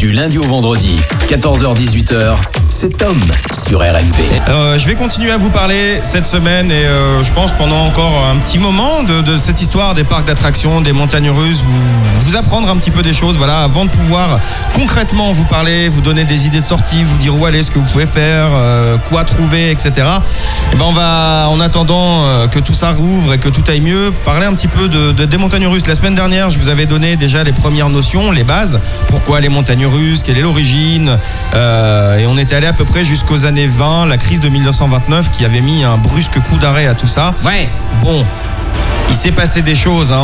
Du lundi au vendredi, 14h-18h, c'est Tom sur RMV. Je vais continuer à vous parler cette semaine et je pense pendant encore un petit moment de cette histoire des parcs d'attractions, des montagnes russes, vous apprendre un petit peu des choses, voilà, avant de pouvoir concrètement vous parler, vous donner des idées de sortie, vous dire où aller, ce que vous pouvez faire, quoi trouver, etc. Et ben on va, en attendant que tout ça rouvre et que tout aille mieux, parler un petit peu des montagnes russes. La semaine dernière, je vous avais donné déjà les premières notions, les bases, pourquoi les montagnes russes, quelle est l'origine, et on était allé à peu près jusqu'aux années 20, la crise de 1929 qui avait mis un brusque coup d'arrêt à tout ça. Ouais. Bon, il s'est passé des choses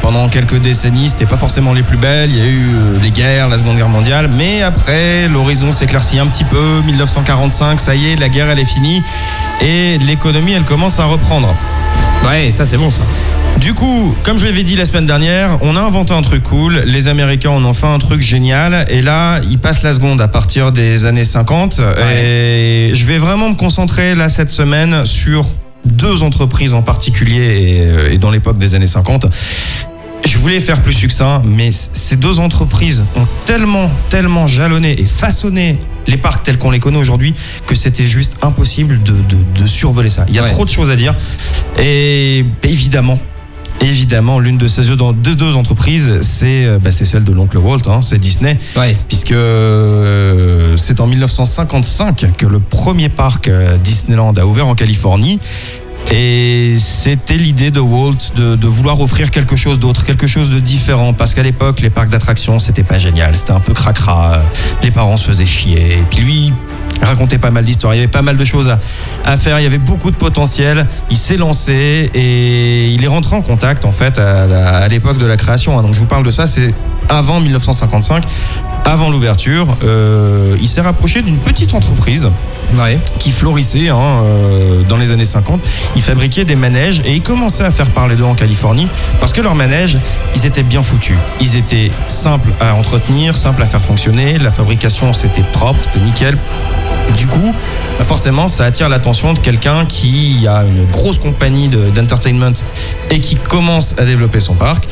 pendant quelques décennies, c'était pas forcément les plus belles, il y a eu des guerres, la Seconde Guerre mondiale, mais après l'horizon s'éclaircit un petit peu, 1945, ça y est, la guerre elle est finie et l'économie elle commence à reprendre. Ouais, ça c'est bon ça. Du coup, comme je l'avais dit la semaine dernière, on a inventé un truc cool, les Américains en ont fait un truc génial, et là, ils passent la seconde à partir des années 50, et je vais vraiment me concentrer là cette semaine sur deux entreprises en particulier, et dans l'époque des années 50. Je voulais faire plus succinct, mais ces deux entreprises ont tellement jalonné et façonné les parcs tels qu'on les connaît aujourd'hui que c'était juste impossible de survoler ça. Il y a trop de choses à dire, et Évidemment, l'une de ces deux entreprises, c'est celle de l'oncle Walt, c'est Disney, puisque c'est en 1955 que le premier parc Disneyland a ouvert en Californie. Et c'était l'idée de Walt de vouloir offrir quelque chose d'autre, quelque chose de différent, parce qu'à l'époque, les parcs d'attractions, c'était pas génial, c'était un peu cracra, les parents se faisaient chier, et puis lui racontait pas mal d'histoires, il y avait pas mal de choses à faire, il y avait beaucoup de potentiel, il s'est lancé et il est rentré en contact en fait à l'époque de la création, donc je vous parle de ça, c'est avant 1955, avant l'ouverture, il s'est rapproché d'une petite entreprise qui florissait dans les années 50. Ils fabriquaient des manèges et ils commençaient à faire parler d'eux en Californie parce que leurs manèges, ils étaient bien foutus. Ils étaient simples à entretenir, simples à faire fonctionner. La fabrication, c'était propre, c'était nickel. Du coup, forcément, ça attire l'attention de quelqu'un qui a une grosse compagnie d'entertainment et qui commence à développer son parc.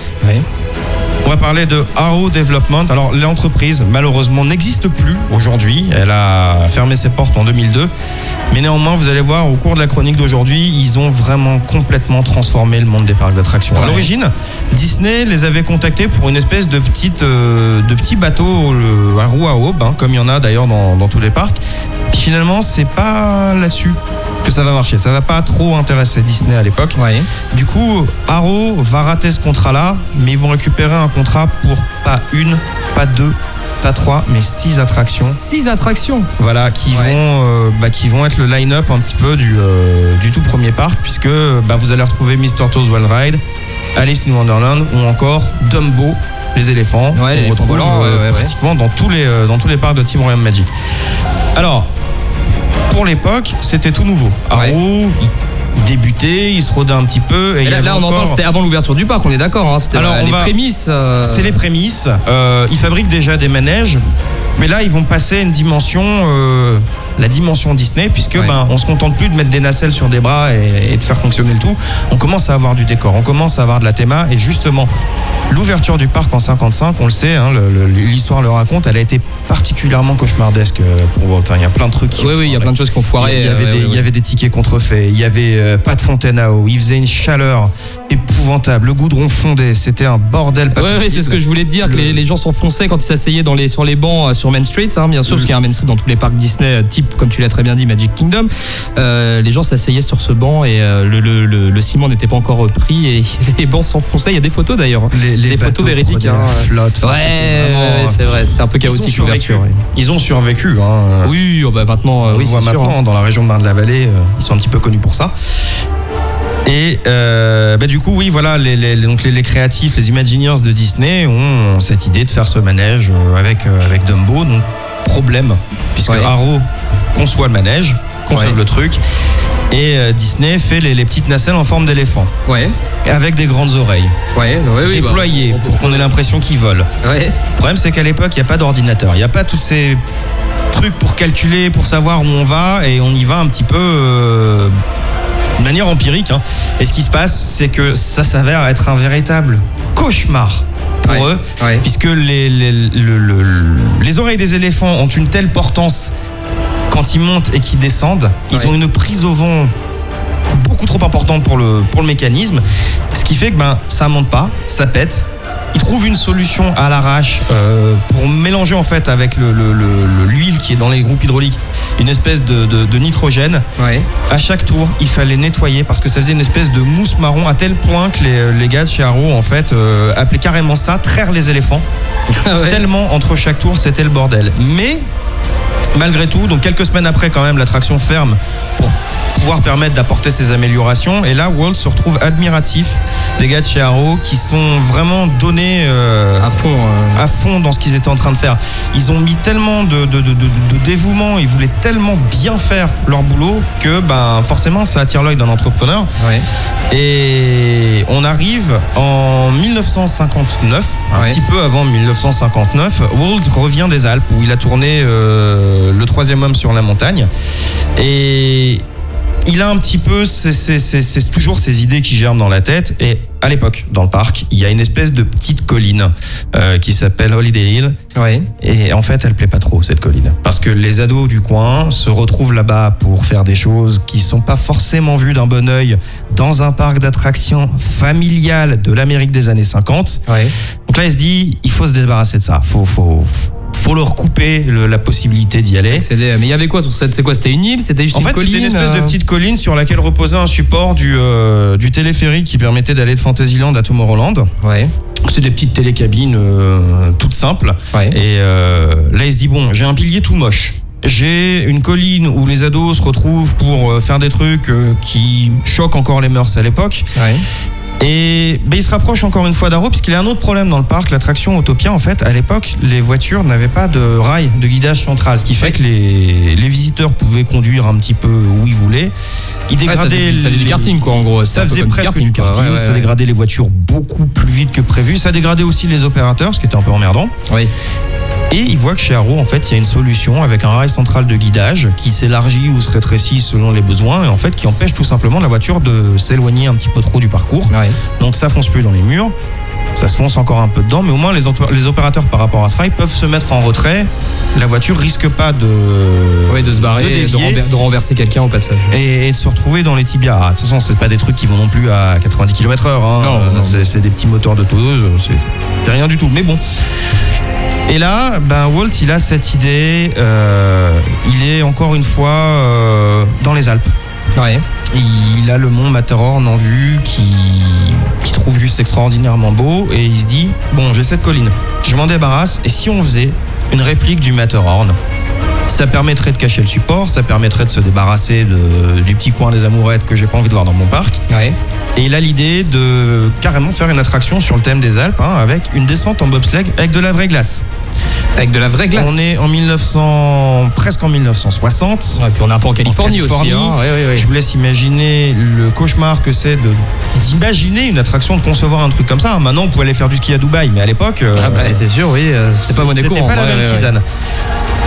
On va parler de Arrow Development. Alors, l'entreprise, malheureusement, n'existe plus aujourd'hui. Elle a fermé ses portes en 2002. Mais néanmoins, vous allez voir, au cours de la chronique d'aujourd'hui, ils ont vraiment complètement transformé le monde des parcs d'attractions. À l'origine, Disney les avait contactés pour une espèce de petit bateau à roue à aube, comme il y en a d'ailleurs dans tous les parcs. Puis finalement, c'est pas là-dessus que ça va marcher. Ça va pas trop intéresser Disney à l'époque. Du coup, Arrow va rater ce contrat-là, mais ils vont récupérer un contrat pour pas une, pas deux, pas trois, mais 6 attractions. 6 attractions. Voilà, qui vont être le line-up un petit peu du tout premier parc, puisque vous allez retrouver Mr. Toad's Wild Ride, Alice in Wonderland ou encore Dumbo, les éléphants. On retrouve pratiquement dans tous les parcs de Team Royal Magic. Alors, pour l'époque, c'était tout nouveau. Arrow, il débutait, il se rodait un petit peu. Et là, on entend, c'était avant l'ouverture du parc, on est d'accord. C'était les prémices. C'est les prémices. Ils fabriquent déjà des manèges, mais là, ils vont passer à une dimension, la dimension Disney, puisque on se contente plus de mettre des nacelles sur des bras et de faire fonctionner le tout. On commence à avoir du décor, on commence à avoir de la théma, et justement, l'ouverture du parc en 55, on le sait, l'histoire le raconte, elle a été particulièrement cauchemardesque pour Walt. Il y a plein de trucs. Il y a plein de choses qui ont foiré. Il y avait des tickets contrefaits, il y avait pas de fontaine à eau, il faisait une chaleur épouvantable, le goudron fondait, c'était un bordel pas possible. C'est ce que je voulais dire, que les gens s'enfonçaient quand ils s'asseyaient sur les bancs sur Main Street, bien sûr, parce qu'il y a un Main Street dans tous les parcs Disney, type, comme tu l'as très bien dit, Magic Kingdom. Les gens s'asseyaient sur ce banc et le ciment n'était pas encore pris et les bancs s'enfonçaient. Il y a des photos d'ailleurs. Les photos véridiques. Flotte. C'est vrai, c'était un peu chaotique l'ouverture. Ils ont survécu. Oui, maintenant, on voit c'est maintenant sûr. Dans la région de Marne-la-Vallée, ils sont un petit peu connus pour ça. Et du coup, voilà, les créatifs, les Imagineers de Disney ont cette idée de faire ce manège avec Dumbo. Donc, problème, puisque Arrow conçoit le manège, conçoit le truc, et Disney fait les petites nacelles en forme d'éléphant. Avec des grandes oreilles. Déployées pour qu'on ait l'impression qu'ils volent. Le problème, c'est qu'à l'époque, il n'y a pas d'ordinateur. Il n'y a pas tous ces trucs pour calculer, pour savoir où on va, et on y va un petit peu de manière empirique. Et ce qui se passe, c'est que ça s'avère être un véritable cauchemar pour eux, puisque les oreilles des éléphants ont une telle portance quand ils montent et qu'ils descendent. Ils ont une prise au vent beaucoup trop importante pour le mécanisme, ce qui fait que ça monte pas, ça pète. Ils trouvent une solution à l'arrache pour mélanger en fait avec l'huile qui est dans les groupes hydrauliques une espèce de nitrogène. À chaque tour, il fallait nettoyer parce que ça faisait une espèce de mousse marron à tel point que les gars de chez Arrow en fait appelaient carrément ça traire les éléphants. Tellement entre chaque tour c'était le bordel. Mais malgré tout, donc quelques semaines après quand même, l'attraction ferme pour pouvoir permettre d'apporter ces améliorations. Et là, Walt se retrouve admiratif des gars de chez Arrow qui sont vraiment donnés à fond dans ce qu'ils étaient en train de faire. Ils ont mis tellement de dévouement, ils voulaient tellement bien faire leur boulot que forcément ça attire l'œil d'un entrepreneur. Et on arrive en 1959, un petit peu avant 1959, Walt revient des Alpes où il a tourné le troisième homme sur la montagne. Et il a un petit peu, c'est toujours ces idées qui germent dans la tête. Et à l'époque, dans le parc, il y a une espèce de petite colline qui s'appelle Holiday Hill. Et en fait, elle plaît pas trop, cette colline. Parce que les ados du coin se retrouvent là-bas pour faire des choses qui sont pas forcément vues d'un bon œil dans un parc d'attractions familial de l'Amérique des années 50. Donc là, il se dit, il faut se débarrasser de ça. Faut leur couper la possibilité d'y aller. Mais il y avait quoi sur cette? C'est quoi? C'était une île? C'était juste une colline? C'était une espèce de petite colline sur laquelle reposait un support du téléphérique qui permettait d'aller de Fantasyland à Tomorrowland. C'est des petites télécabines toutes simples. Et là, il se dit, bon, j'ai un pilier tout moche. J'ai une colline où les ados se retrouvent pour faire des trucs qui choquent encore les mœurs à l'époque. Et il se rapproche encore une fois d'Arrow puisqu'il y a un autre problème dans le parc. L'attraction Autopia, en fait, à l'époque, les voitures n'avaient pas de rail de guidage central, ce qui fait que les visiteurs pouvaient conduire un petit peu où ils voulaient. Ils dégradaient ça faisait du karting, quoi, en gros. Ça faisait presque du karting. Ça dégradait les voitures beaucoup plus vite que prévu. Ça dégradait aussi les opérateurs, ce qui était un peu emmerdant. Et il voit que chez Arrow, en fait, il y a une solution avec un rail central de guidage qui s'élargit ou se rétrécit selon les besoins et en fait qui empêche tout simplement la voiture de s'éloigner un petit peu trop du parcours. Donc ça fonce plus dans les murs, ça se fonce encore un peu dedans, mais au moins les opérateurs par rapport à ce rail peuvent se mettre en retrait. La voiture risque pas de se barrer, de renverser quelqu'un au passage. Et de se retrouver dans les tibias. De toute façon, c'est pas des trucs qui vont non plus à 90 km/h. Non. C'est des petits moteurs de tonneuse, c'est rien du tout. Mais bon. Et là, Walt, il a cette idée. Il est encore une fois dans les Alpes. Il a le mont Matterhorn en vue qui trouve juste extraordinairement beau et il se dit, bon, j'ai cette colline, je m'en débarrasse et si on faisait une réplique du Matterhorn, ça permettrait de cacher le support, ça permettrait de se débarrasser du petit coin des amourettes que j'ai pas envie de voir dans mon parc. Et il a l'idée de carrément faire une attraction sur le thème des Alpes avec une descente en bobsleigh avec de la vraie glace. Avec de la vraie glace. On est presque en 1960. Et puis on est un peu en Californie aussi. Je vous laisse imaginer le cauchemar que c'est d'imaginer une attraction, de concevoir un truc comme ça. Maintenant, on pouvait aller faire du ski à Dubaï, mais à l'époque, c'est sûr, c'est pas monnaie courante. C'était pas la même tisane.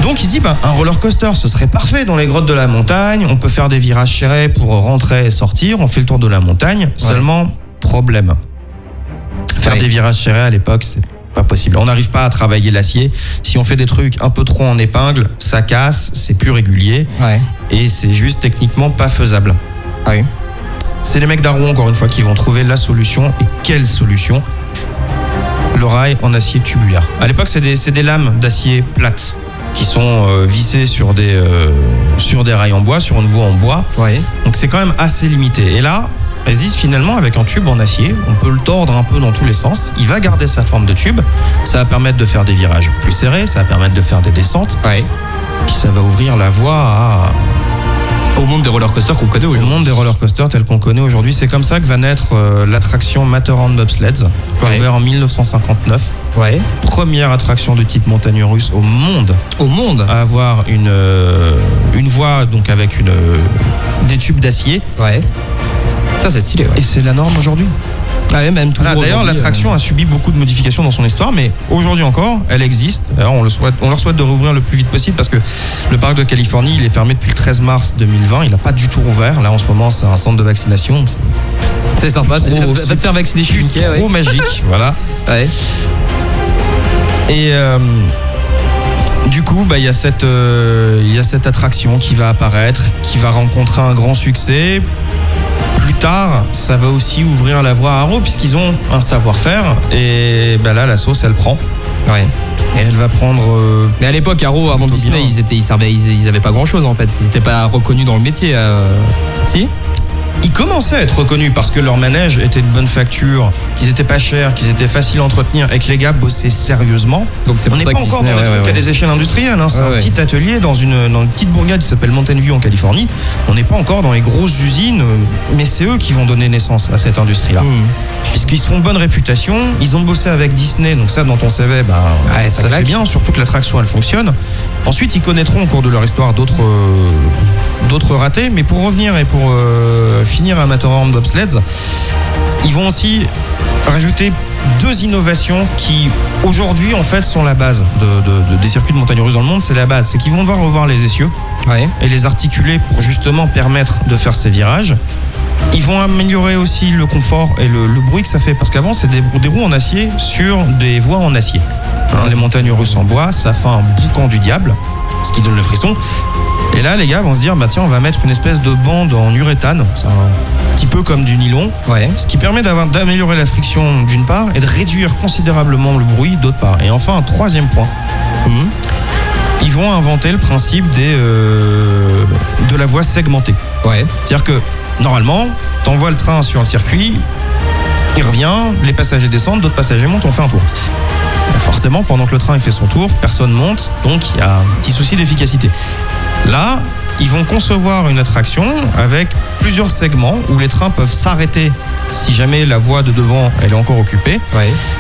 Donc il se dit, un roller coaster, ce serait parfait dans les grottes de la montagne. On peut faire des virages serrés pour rentrer et sortir. On fait le tour de la montagne. Seulement, problème. Faire des virages serrés à l'époque, c'est pas possible. On n'arrive pas à travailler l'acier. Si on fait des trucs un peu trop en épingle, ça casse, c'est plus régulier. Et c'est juste techniquement pas faisable. C'est les mecs d'Arrow, encore une fois, qui vont trouver la solution. Et quelle solution? Le rail en acier tubulaire. À l'époque, c'est des lames d'acier plates qui sont vissées sur des rails en bois, sur une voie en bois. Donc c'est quand même assez limité. Et là, elles se disent finalement, avec un tube en acier, on peut le tordre un peu dans tous les sens. Il va garder sa forme de tube. Ça va permettre de faire des virages plus serrés, ça va permettre de faire des descentes. Puis ça va ouvrir la voie au monde des roller coasters qu'on connaît aujourd'hui. Au monde des roller coasters tel qu'on connaît aujourd'hui. C'est comme ça que va naître l'attraction Matterhorn Bobsleds, ouverte en 1959. Première attraction de type montagne russe au monde. À avoir une voie donc avec des tubes d'acier. Ça c'est stylé. Et c'est la norme aujourd'hui. Ah ouais, même toujours. D'ailleurs, l'attraction a subi beaucoup de modifications dans son histoire, mais aujourd'hui encore, elle existe. Alors, on leur souhaite de rouvrir le plus vite possible parce que le parc de Californie, il est fermé depuis le 13 mars 2020. Il n'a pas du tout rouvert. Là, en ce moment, c'est un centre de vaccination. C'est sympa. Va te faire vacciner chez Mickey. Trop magique, voilà. Ouais. Et du coup, il y a cette attraction qui va apparaître, qui va rencontrer un grand succès. Plus tard, ça va aussi ouvrir la voie à Arrow puisqu'ils ont un savoir-faire et là la sauce elle prend. Ouais. Et elle va prendre. Mais à l'époque, Arrow avant Disney, ils avaient pas grand-chose en fait. Ils n'étaient pas reconnus dans le métier. Si. Ils commençaient à être reconnus parce que leur manège était de bonne facture, qu'ils étaient pas chers, qu'ils étaient faciles à entretenir et que les gars bossaient sérieusement. Donc c'est on pour n'est ça pas que encore Disney, dans les trucs à des échelles industrielles. C'est un petit atelier dans une petite bourgade qui s'appelle Mountain View en Californie. On n'est pas encore dans les grosses usines, mais c'est eux qui vont donner naissance à cette industrie-là. Puisqu'ils se font bonne réputation, ils ont bossé avec Disney, donc ça dans ton CV, ça fait bien, surtout que l'attraction elle fonctionne. Ensuite, ils connaîtront au cours de leur histoire d'autres ratés, mais pour revenir et pour finir à Matterhorn Bobsleds, ils vont aussi rajouter 2 innovations qui aujourd'hui en fait sont la base des circuits de montagne russe dans le monde. C'est la base, c'est qu'ils vont devoir revoir les essieux et les articuler pour justement permettre de faire ces virages. Ils vont améliorer aussi le confort et le bruit que ça fait, parce qu'avant c'est des roues en acier sur des voies en acier. Les montagnes russes en bois, ça fait un boucan du diable, ce qui donne le frisson. Et là, les gars vont se dire, tiens, on va mettre une espèce de bande en uréthane, c'est un petit peu comme du nylon, ce qui permet d'améliorer la friction d'une part et de réduire considérablement le bruit d'autre part. Et enfin, un troisième point, ils vont inventer le principe de la voie segmentée. C'est-à-dire que, normalement, t'envoies le train sur le circuit, il revient, les passagers descendent, d'autres passagers montent, on fait un tour. Forcément, pendant que le train il fait son tour, personne monte, donc il y a un petit souci d'efficacité. Là, ils vont concevoir une attraction avec plusieurs segments où les trains peuvent s'arrêter si jamais la voie de devant elle est encore occupée.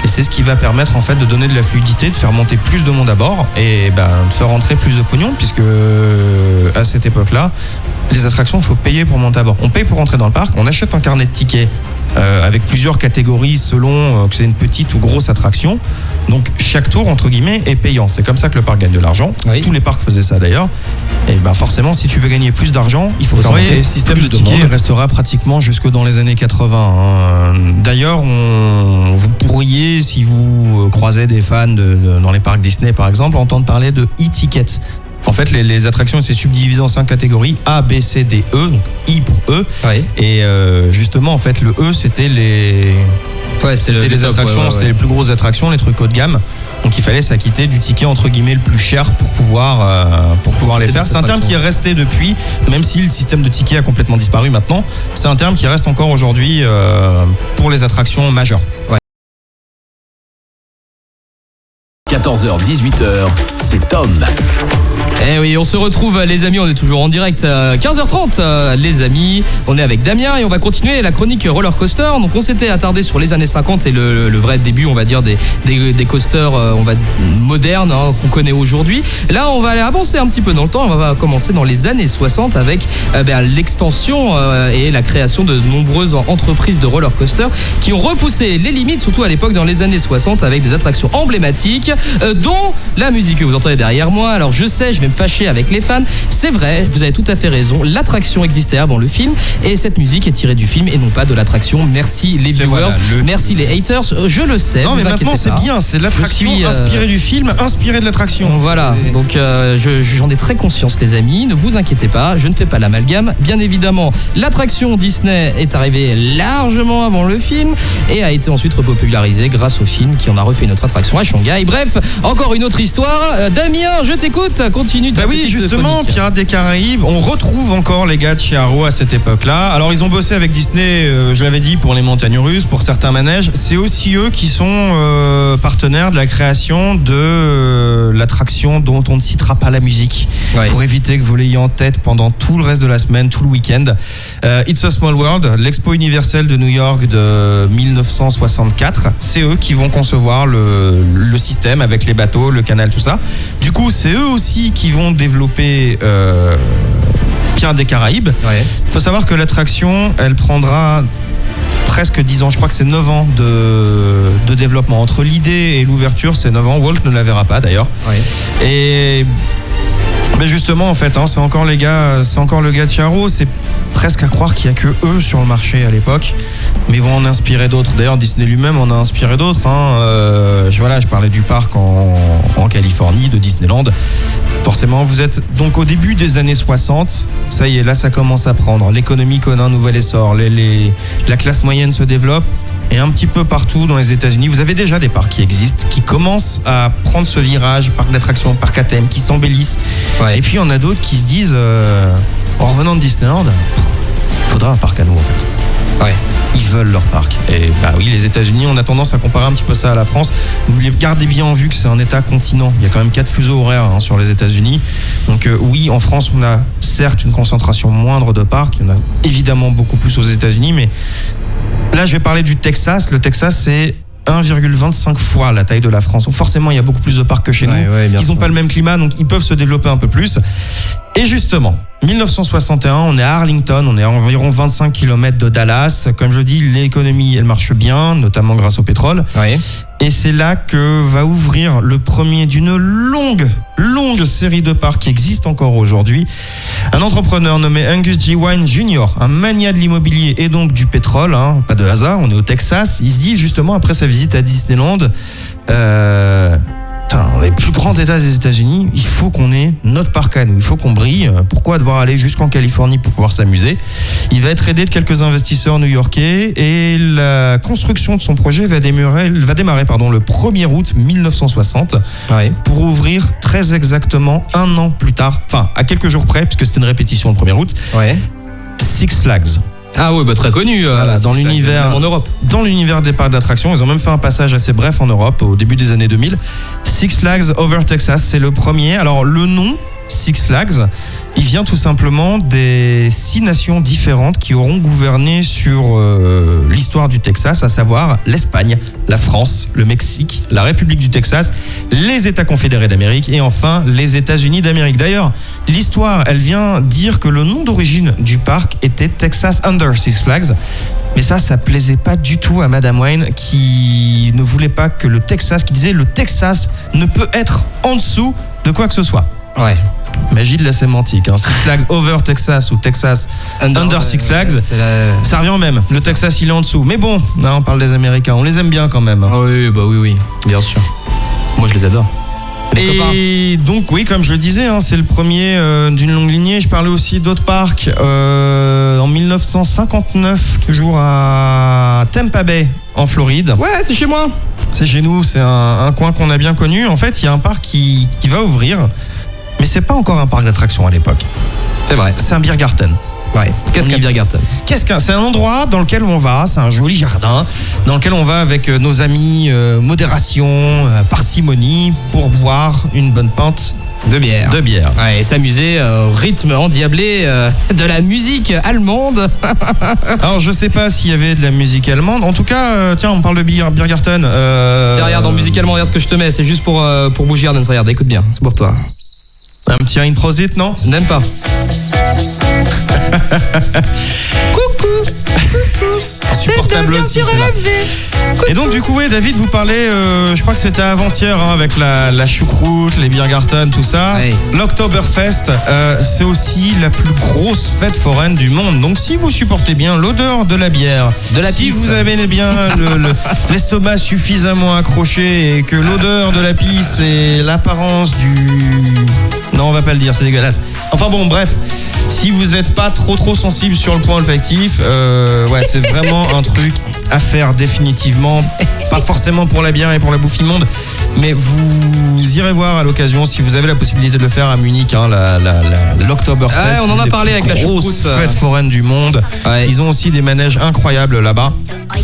Et c'est ce qui va permettre en fait de donner de la fluidité, de faire monter plus de monde à bord et de faire rentrer plus de pognon, puisque à cette époque-là, les attractions, il faut payer pour monter à bord. On paye pour rentrer dans le parc, on achète un carnet de tickets avec plusieurs catégories selon que c'est une petite ou grosse attraction. Donc chaque tour, entre guillemets, est payant. C'est comme ça que le parc gagne de l'argent. Tous les parcs faisaient ça d'ailleurs. Et forcément, si tu veux gagner plus d'argent, il faut faire monter. Le système de tickets restera pratiquement jusque dans les années 80. D'ailleurs, vous pourriez, si vous croisez des fans dans les parcs Disney par exemple, entendre parler de e-ticket. En fait, les attractions, c'est subdivisé en 5 catégories, A, B, C, D, E, donc I pour E. Et justement, en fait, le E, c'était les attractions, c'était les plus grosses attractions, les trucs haut de gamme. Donc il fallait s'acquitter du ticket entre guillemets le plus cher pour pouvoir les faire. C'est un terme qui est resté depuis, même si le système de tickets a complètement disparu maintenant. C'est un terme qui reste encore aujourd'hui pour les attractions majeures. 14h, 18h, c'est Tom. Eh oui, on se retrouve les amis, on est toujours en direct à 15h30 les amis, on est avec Damien et on va continuer la chronique roller coaster. Donc on s'était attardé sur les années 50 et le vrai début on va dire des coasters modernes qu'on connaît aujourd'hui. Là on va aller avancer un petit peu dans le temps, on va commencer dans les années 60 avec l'extension et la création de nombreuses entreprises de roller coaster qui ont repoussé les limites, surtout à l'époque dans les années 60 avec des attractions emblématiques dont la musique que vous entendez derrière moi. Alors je sais, je vais me fâcher avec les fans, c'est vrai, vous avez tout à fait raison, l'attraction existait avant le film et cette musique est tirée du film et non pas de l'attraction. Merci les viewers, merci les haters, je le sais. Non mais maintenant c'est bien, c'est l'attraction inspirée du film, inspirée de l'attraction. Voilà, donc j'en ai très conscience les amis, ne vous inquiétez pas, je ne fais pas l'amalgame. Bien évidemment, l'attraction Disney est arrivée largement avant le film et a été ensuite repopularisée grâce au film qui en a refait une autre attraction à Shanghai. Bref, encore une autre histoire. Damien, je t'écoute, continue. Oui, justement, Pirates des Caraïbes, on retrouve encore les gars de chez Arrow à cette époque-là. Alors, ils ont bossé avec Disney, je l'avais dit, pour les montagnes russes, pour certains manèges. C'est aussi eux qui sont partenaires de la création de l'attraction dont on ne citera pas la musique, pour éviter que vous l'ayez en tête pendant tout le reste de la semaine, tout le week-end. It's a Small World, l'expo universelle de New York de 1964. C'est eux qui vont concevoir le système avec les bateaux, le canal, tout ça. Du coup, c'est eux aussi qui vont développer Pirates des Caraïbes. Il faut savoir que l'attraction, elle prendra presque 10 ans. Je crois que c'est 9 ans de développement. Entre l'idée et l'ouverture, c'est 9 ans. Walt ne la verra pas d'ailleurs. Ouais. Et mais justement, en fait, c'est encore le gars de Charo. C'est presque à croire qu'il n'y a que eux sur le marché à l'époque, mais ils vont en inspirer d'autres. D'ailleurs, Disney lui-même en a inspiré d'autres. Je parlais du parc en Californie, de Disneyland. Forcément, vous êtes donc au début des années 60. Ça y est, là, ça commence à prendre. L'économie connaît un nouvel essor. La classe moyenne se développe. Et un petit peu partout dans les États-Unis, vous avez déjà des parcs qui existent, qui commencent à prendre ce virage, parc d'attractions, parc à thème, qui s'embellissent. Ouais. Et puis il y en a d'autres qui se disent, en revenant de Disneyland, il faudra un parc à nous en fait. Ouais. Ils veulent leur parc. Et bah oui, les États-Unis, on a tendance à comparer un petit peu ça à la France. N'oubliez, gardez bien en vue que c'est un État-continent. Il y a quand même 4 fuseaux horaires sur les États-Unis. Donc oui, en France, on a certes une concentration moindre de parcs. Il y en a évidemment beaucoup plus aux États-Unis, mais là, je vais parler du Texas. Le Texas, c'est 1,25 fois la taille de la France. Donc forcément, il y a beaucoup plus de parcs que chez nous. Ils n'ont pas le même climat, donc ils peuvent se développer un peu plus. Et justement, 1961, on est à Arlington, on est à environ 25 km de Dallas. Comme je dis, l'économie, elle marche bien, notamment grâce au pétrole. Ouais. Et c'est là que va ouvrir le premier d'une longue série de parcs qui existent encore aujourd'hui. Un entrepreneur nommé Angus G. Wine Jr., un mania de l'immobilier et donc du pétrole, pas de hasard, on est au Texas. Il se dit justement après sa visite à Disneyland, les plus grands États des États-Unis, il faut qu'on ait notre parc à nous, il faut qu'on brille. Pourquoi devoir aller jusqu'en Californie pour pouvoir s'amuser? Il va être aidé de quelques investisseurs new-yorkais et la construction de son projet va démarrer le 1er août 1960 pour ouvrir très exactement un an plus tard, enfin à quelques jours près, puisque c'était une répétition le 1er août, Six Flags. Ah ouais, très connu dans l'univers, en Europe. Dans l'univers des parcs d'attractions, ils ont même fait un passage assez bref en Europe au début des années 2000. Six Flags Over Texas, c'est le premier. Alors le nom Six Flags, il vient tout simplement des 6 nations différentes qui auront gouverné sur l'histoire du Texas, à savoir l'Espagne, la France, le Mexique, la République du Texas, les États confédérés d'Amérique et enfin les États-Unis d'Amérique. D'ailleurs, l'histoire, elle vient dire que le nom d'origine du parc était Texas Under Six Flags. Mais ça plaisait pas du tout à Madame Wine qui ne voulait pas que le Texas, qui disait le Texas ne peut être en dessous de quoi que ce soit. Ouais. Magie de la sémantique. Six Flags Over Texas ou Texas Under Six Flags, ça revient au même. Le Texas, il est en dessous. Mais bon, là, on parle des Américains. On les aime bien quand même. Oui, bien sûr. Moi, je les adore. Et donc, oui, comme je le disais, c'est le premier d'une longue lignée. Je parlais aussi d'autres parcs. En 1959, toujours à Tampa Bay, en Floride. Ouais, c'est chez moi. C'est chez nous, c'est un coin qu'on a bien connu. En fait, il y a un parc qui va ouvrir. Mais c'est pas encore un parc d'attractions à l'époque. C'est vrai. C'est un Biergarten. Ouais. Qu'est-ce qu'un Biergarten ? C'est un endroit dans lequel on va, c'est un joli jardin, dans lequel on va avec nos amis, modération, parcimonie, pour boire une bonne pinte de bière. Ouais, et s'amuser au rythme endiablé de la musique allemande. Alors, je sais pas s'il y avait de la musique allemande. En tout cas, tiens, on parle de Biergarten. Tiens, regarde, en musique allemande, regarde ce que je te mets. C'est juste pour Busch Gardens. Regarde, écoute bien. C'est pour toi. Un petit Ein Prosit, non ? N'aime pas. Coucou. Insupportable aussi, c'est là. Et donc du coup, oui, David, vous parlez, je crois que c'était avant-hier, avec la choucroute, les Biergarten, tout ça. Ouais. L'Oktoberfest, c'est aussi la plus grosse fête foraine du monde. Donc si vous supportez bien l'odeur de la bière, si vous avez bien l'estomac suffisamment accroché et que l'odeur de la pisse et l'apparence du... Non, on va pas le dire, c'est dégueulasse. Enfin bon, bref. Si vous n'êtes pas trop sensible sur le point olfactif, c'est vraiment un truc à faire définitivement. Pas forcément pour la bière et pour la bouffe immonde, mais vous irez voir à l'occasion si vous avez la possibilité de le faire à Munich, l'Oktoberfest. Ouais, on en a parlé avec la choucroute. Fête foraine du monde. Ouais. Ils ont aussi des manèges incroyables là-bas.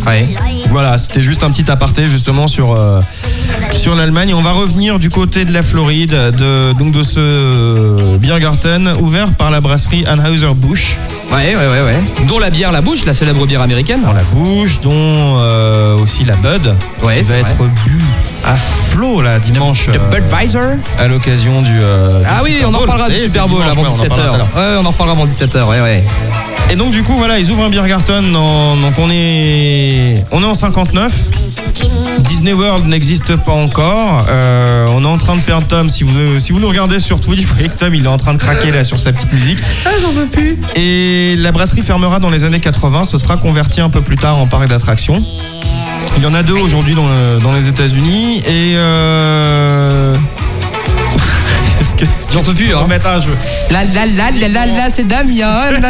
Ouais. Voilà, c'était juste un petit aparté justement sur l'Allemagne. On va revenir du côté de la Floride, de ce Biergarten ouvert par la brasserie Anheuser-Busch. Ouais. Dont la bière La Bouche, la célèbre bière américaine. Dans la bouche, dont auront aussi la Bud, Ouais, qui c'est va vrai. être bu à flot là dimanche The Budweiser. à l'occasion du Ah oui, on en reparlera du Super Bowl avant 17h. Ouais, on en reparlera avant 17h, ouais. Et donc du coup voilà, ils ouvrent un Biergarten, donc on est en 59. Disney World n'existe pas encore. On est en train de perdre Tom. Si vous nous regardez sur Twitch, vous voyez que Tom il est en train de craquer là sur sa petite musique. Ah, j'en peux plus. Et la brasserie fermera dans les années 80. Ce sera converti un peu plus tard en parc d'attractions. Il y en a 2 aujourd'hui dans les États-Unis et J'en peux plus, hein. remettre un jeu. La, c'est Damien. La.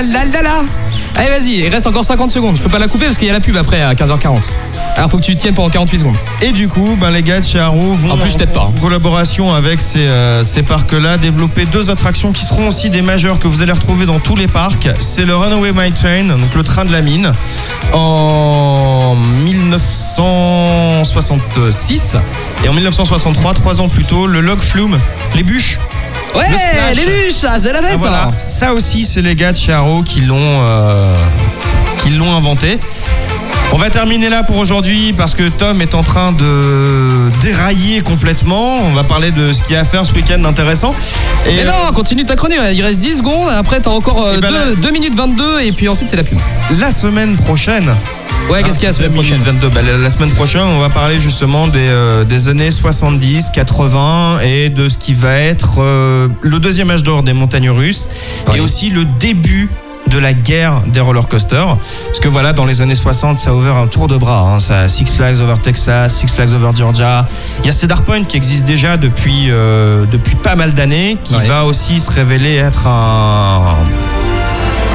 Allez, vas-y, il reste encore 50 secondes. Je peux pas la couper parce qu'il y a la pub après à 15h40. Alors, faut que tu tiennes pendant 48 secondes. Et du coup, les gars de chez Arrow vont En plus, je t'aide pas. en collaboration avec ces parcs-là développer 2 attractions qui seront aussi des majeures que vous allez retrouver dans tous les parcs. C'est le Runaway Mine Train, donc le train de la mine, en 1966. Et en 1963, 3 ans plus tôt, le Log Flume, les bûches. Ouais, Le splash. les bûches, ça, c'est la fête. Ah, voilà. Ça aussi, c'est les gars de chez Arrow qui l'ont inventé. On va terminer là pour aujourd'hui parce que Tom est en train de dérailler complètement. On va parler de ce qu'il y a à faire ce week-end d'intéressant. Et Mais non, continue ta chronique, il reste 10 secondes, après t'as encore 2 minutes 22 et puis ensuite c'est la pub. la semaine prochaine. Ouais, qu'est-ce qu'il y a la semaine prochaine 2022, la semaine prochaine, on va parler justement des années 70, 80 et de ce qui va être le deuxième âge d'or des montagnes russes Oui. et aussi le début de la guerre des roller coasters. Parce que voilà, dans les années 60, ça a ouvert un tour de bras. Hein. Ça a Six Flags Over Texas, Six Flags Over Georgia. Il y a Cedar Point qui existe déjà depuis pas mal d'années, qui Ouais. va aussi se révéler être un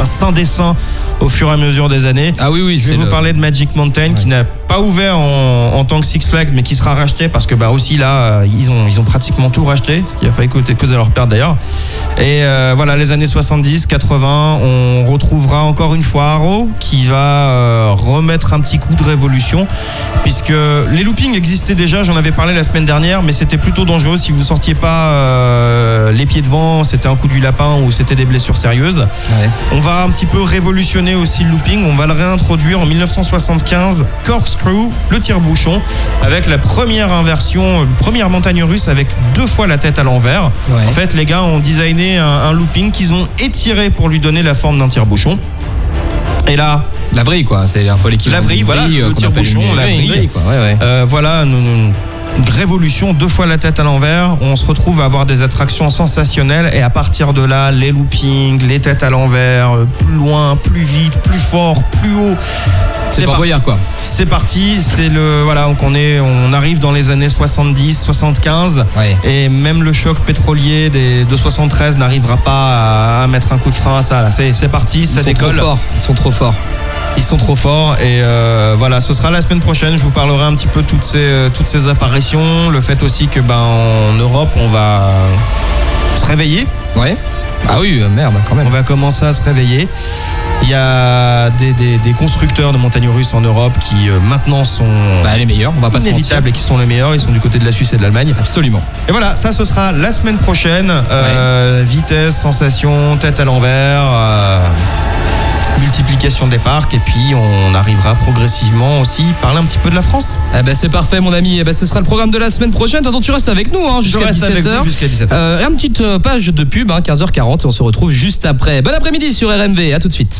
saint des saints au fur et à mesure des années. Ah oui, Je vais vous parler de Magic Mountain qui n'a pas ouvert en tant que Six Flags mais qui sera racheté parce que aussi là ils ont pratiquement tout racheté, ce qui a failli causer leur perte d'ailleurs. Et voilà, les années 70, 80, on retrouvera encore une fois Arrow qui va remettre un petit coup de révolution puisque les loopings existaient déjà, j'en avais parlé la semaine dernière, mais c'était plutôt dangereux si vous sortiez pas les pieds devant, c'était un coup du lapin ou c'était des blessures sérieuses. Ouais. On va un petit peu révolutionner aussi le looping. On va le réintroduire en 1975, Corkscrew, le tire-bouchon, avec la première inversion, première montagne russe avec 2 fois la tête à l'envers. Ouais. En fait, les gars ont designé un looping qu'ils ont étiré pour lui donner la forme d'un tire-bouchon. Et là, La vrille, quoi, c'est un peu l'équivalent. La vrille, d'une voilà, le qu'on tire-bouchon, appelle la une vrille. quoi. Ouais. voilà, une révolution, 2 fois la tête à l'envers. On se retrouve à avoir des attractions sensationnelles et à partir de là, les loopings, les têtes à l'envers, plus loin, plus vite, plus fort, plus haut. C'est Fort parti. Boyard, quoi. C'est parti, donc on arrive dans les années 70, 75 Ouais. et même le choc pétrolier de 73 n'arrivera pas à mettre un coup de frein à ça. Là, c'est parti, ça décolle. Ils sont trop forts. Ils sont trop forts et voilà, ce sera la semaine prochaine. Je vous parlerai un petit peu de toutes ces apparitions, le fait aussi que en Europe on va se réveiller. Ouais. Ah oui, merde, quand même. On va commencer à se réveiller. Il y a des constructeurs de montagnes russes en Europe qui maintenant sont Les meilleurs, on va pas se mentir. inévitables et qui sont les meilleurs. Ils sont du côté de la Suisse et de l'Allemagne. Absolument. Et voilà, ça ce sera la semaine prochaine. Vitesse, sensation, tête à l'envers. Multiplication des parcs et puis on arrivera progressivement aussi parler un petit peu de la France. C'est parfait mon ami, ce sera le programme de la semaine prochaine. De toute façon tu restes avec nous Je jusqu'à reste avec 17h. vous jusqu'à 17h. Une petite page de pub, 15h40 et on se retrouve juste après. Bon après-midi sur RMV, à tout de suite.